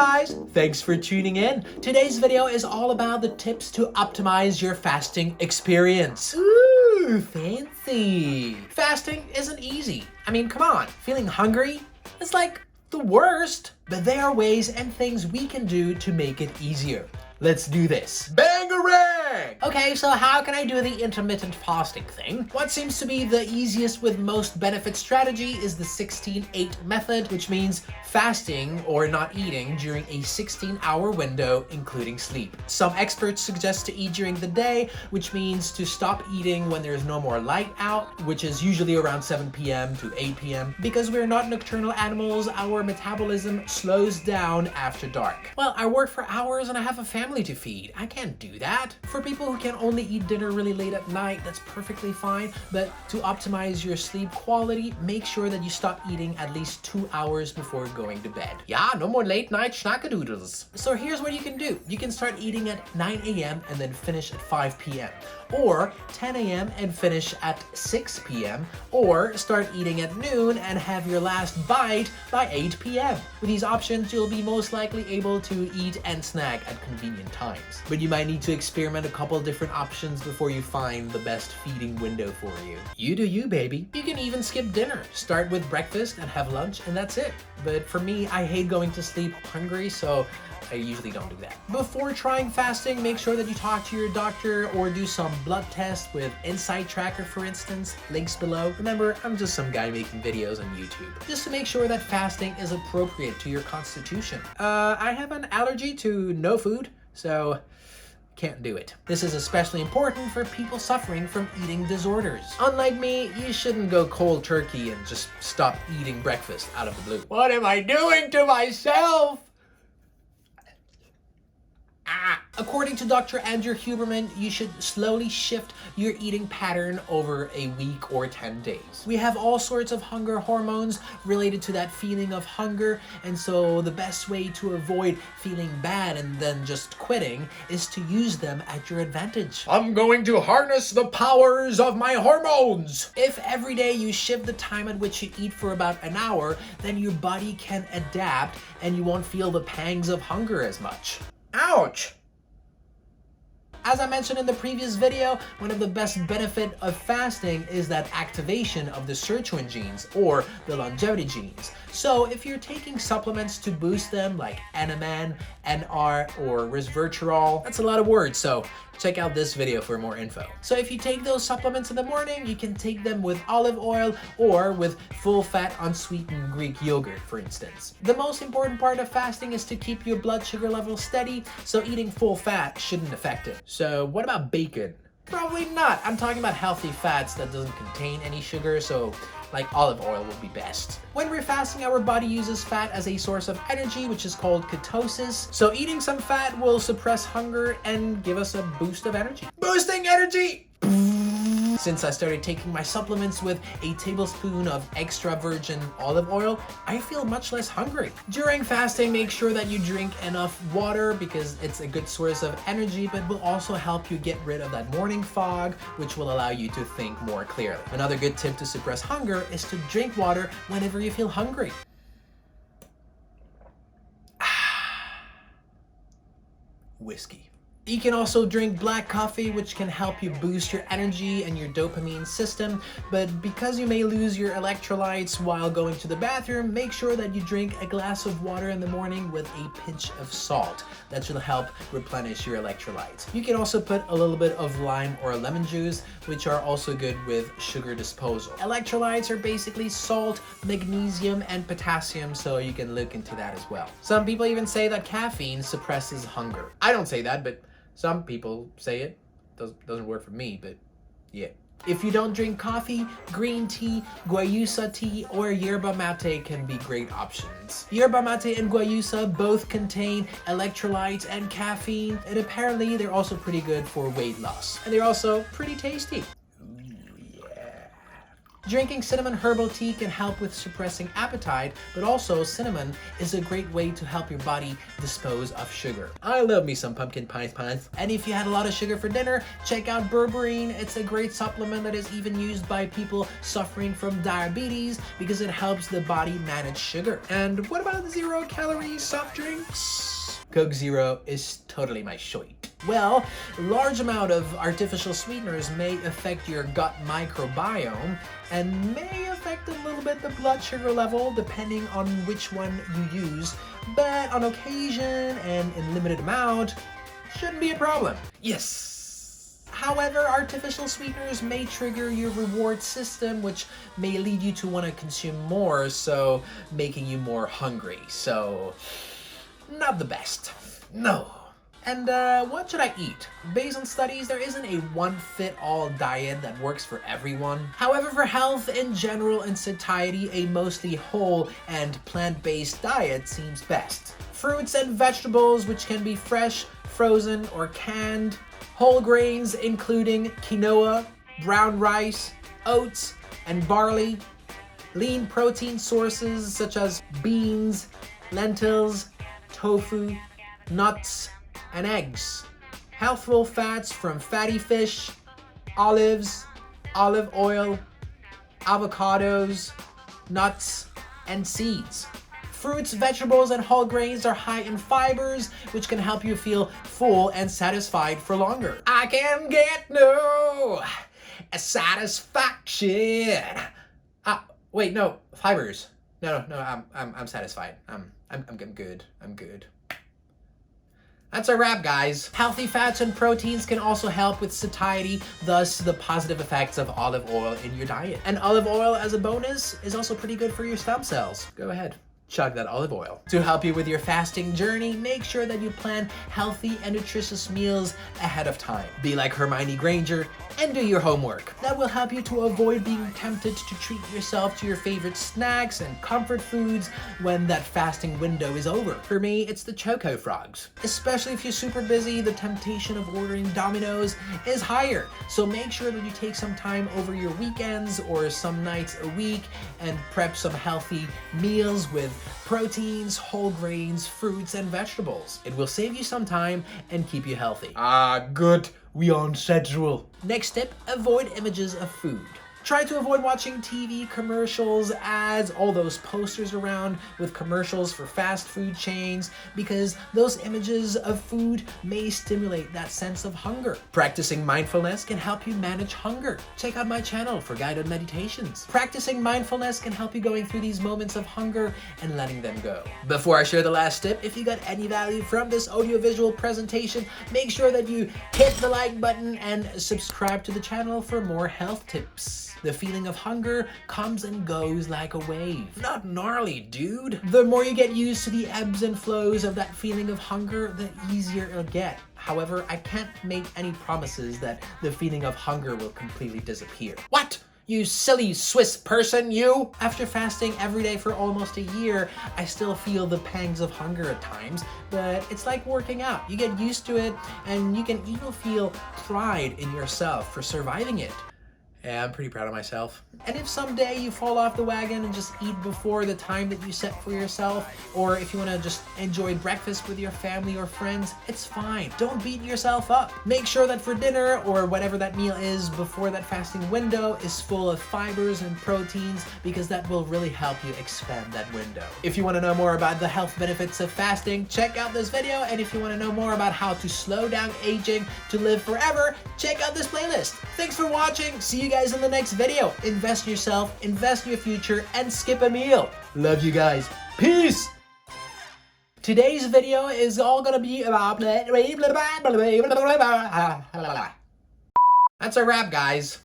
guys, thanks for tuning in. Today's video is all about the tips to optimize your fasting experience. Ooh, fancy. Fasting isn't easy. I mean, come on, feeling hungry? It's like the worst. But there are ways and things we can do to make it easier. Let's do this. Bangarang! Okay, so how can I do the intermittent fasting thing? What seems to be the easiest with most benefit strategy is the 16-8 method, which means fasting or not eating during a 16-hour window, including sleep. Some experts suggest to eat during the day, which means to stop eating when there's no more light out, which is usually around 7 p.m. to 8 p.m. Because we're not nocturnal animals, our metabolism slows down after dark. Well, I work for hours and I have a family to feed. I can't do that. For people who can only eat dinner really late at night, that's perfectly fine. But to optimize your sleep quality, make sure that you stop eating at least 2 hours before going to bed. Yeah, no more late night schnackadoodles. So here's what you can do. You can start eating at 9 a.m. and then finish at 5 p.m. Or 10 a.m. and finish at 6 p.m. Or start eating at noon and have your last bite by 8 p.m. With these options, you'll be most likely able to eat and snack at convenient times. But you might need to experiment a couple different options before you find the best feeding window for you. You do you, baby. You can even skip dinner. Start with breakfast and have lunch, and that's it. But for me, I hate going to sleep hungry, so I usually don't do that. Before trying fasting, make sure that you talk to your doctor or do some blood tests with Insight Tracker, for instance. Links below. Remember, I'm just some guy making videos on YouTube. Just to make sure that fasting is appropriate to your constitution. I have an allergy to no food, so can't do it. This is especially important for people suffering from eating disorders. Unlike me, you shouldn't go cold turkey and just stop eating breakfast out of the blue. What am I doing to myself? According to Dr. Andrew Huberman, you should slowly shift your eating pattern over a week or 10 days. We have all sorts of hunger hormones related to that feeling of hunger, and so the best way to avoid feeling bad and then just quitting is to use them at your advantage. I'm going to harness the powers of my hormones! If every day you shift the time at which you eat for about an hour, then your body can adapt and you won't feel the pangs of hunger as much. Ouch! As I mentioned in the previous video, one of the best benefits of fasting is that activation of the sirtuin genes, or the longevity genes. So if you're taking supplements to boost them, like NMN, NR, or resveratrol, that's a lot of words, so check out this video for more info. So if you take those supplements in the morning, you can take them with olive oil or with full-fat unsweetened Greek yogurt, for instance. The most important part of fasting is to keep your blood sugar level steady, so eating full fat shouldn't affect it. So what about bacon? Probably not. I'm talking about healthy fats that doesn't contain any sugar, so like olive oil would be best. When we're fasting, our body uses fat as a source of energy, which is called ketosis. So eating some fat will suppress hunger and give us a boost of energy. Boosting energy! Since I started taking my supplements with a tablespoon of extra virgin olive oil, I feel much less hungry. During fasting, make sure that you drink enough water because it's a good source of energy, but will also help you get rid of that morning fog, which will allow you to think more clearly. Another good tip to suppress hunger is to drink water whenever you feel hungry. Whiskey. You can also drink black coffee, which can help you boost your energy and your dopamine system, but because you may lose your electrolytes while going to the bathroom, make sure that you drink a glass of water in the morning with a pinch of salt. That should help replenish your electrolytes. You can also put a little bit of lime or lemon juice, which are also good with sugar disposal. Electrolytes are basically salt, magnesium, and potassium, so you can look into that as well. Some people even say that caffeine suppresses hunger. I don't say that, but some people say it. Doesn't work for me, but yeah. If you don't drink coffee, green tea, guayusa tea, or yerba mate can be great options. Yerba mate and guayusa both contain electrolytes and caffeine, and apparently they're also pretty good for weight loss. And they're also pretty tasty. Ooh, yeah. Drinking cinnamon herbal tea can help with suppressing appetite, but also cinnamon is a great way to help your body dispose of sugar. I love me some pumpkin pies. And if you had a lot of sugar for dinner, check out berberine. It's a great supplement that is even used by people suffering from diabetes because it helps the body manage sugar. And what about 0-calorie soft drinks? Coke Zero is totally my shite. Well, a large amount of artificial sweeteners may affect your gut microbiome and may affect a little bit the blood sugar level depending on which one you use, but on occasion and in limited amount, shouldn't be a problem. Yes! However, artificial sweeteners may trigger your reward system, which may lead you to want to consume more, so making you more hungry. So, not the best. No. And what should I eat? Based on studies, there isn't a one-fit-all diet that works for everyone. However, for health in general and satiety, a mostly whole and plant-based diet seems best. Fruits and vegetables, which can be fresh, frozen, or canned. Whole grains, including quinoa, brown rice, oats, and barley. Lean protein sources such as beans, lentils, tofu, nuts, and eggs. Healthful fats from fatty fish, olives, olive oil, avocados, nuts, and seeds. Fruits, vegetables, and whole grains are high in fibers, which can help you feel full and satisfied for longer. I can get no satisfaction. Wait, no, fibers. No, I'm satisfied. I'm good. I'm good. That's a wrap, guys. Healthy fats and proteins can also help with satiety, thus the positive effects of olive oil in your diet. And olive oil, as a bonus, is also pretty good for your stem cells. Go ahead. Chug that olive oil. To help you with your fasting journey, make sure that you plan healthy and nutritious meals ahead of time. Be like Hermione Granger and do your homework. That will help you to avoid being tempted to treat yourself to your favorite snacks and comfort foods when that fasting window is over. For me, it's the Choco Frogs. Especially if you're super busy, the temptation of ordering Domino's is higher. So make sure that you take some time over your weekends or some nights a week and prep some healthy meals with proteins, whole grains, fruits, and vegetables. It will save you some time and keep you healthy. Good. We on schedule. Next tip, avoid images of food. Try to avoid watching TV commercials, ads, all those posters around with commercials for fast food chains, because those images of food may stimulate that sense of hunger. Practicing mindfulness can help you manage hunger. Check out my channel for guided meditations. Practicing mindfulness can help you going through these moments of hunger and letting them go. Before I share the last tip, if you got any value from this audiovisual presentation, make sure that you hit the like button and subscribe to the channel for more health tips. The feeling of hunger comes and goes like a wave. Not gnarly, dude. The more you get used to the ebbs and flows of that feeling of hunger, the easier it'll get. However, I can't make any promises that the feeling of hunger will completely disappear. What? You silly Swiss person, you! After fasting every day for almost a year, I still feel the pangs of hunger at times, but it's like working out. You get used to it, and you can even feel pride in yourself for surviving it. Yeah, I'm pretty proud of myself. And if someday you fall off the wagon and just eat before the time that you set for yourself, or if you want to just enjoy breakfast with your family or friends, it's fine. Don't beat yourself up. Make sure that for dinner, or whatever that meal is before that fasting window, is full of fibers and proteins, because that will really help you expand that window. If you want to know more about the health benefits of fasting, check out this video. And if you want to know more about how to slow down aging to live forever, check out this playlist. Thanks for watching. See you guys in the next video. Invest in yourself, invest in your future, and skip a meal. Love you guys. Peace. Today's video is all gonna be about that's a wrap, guys.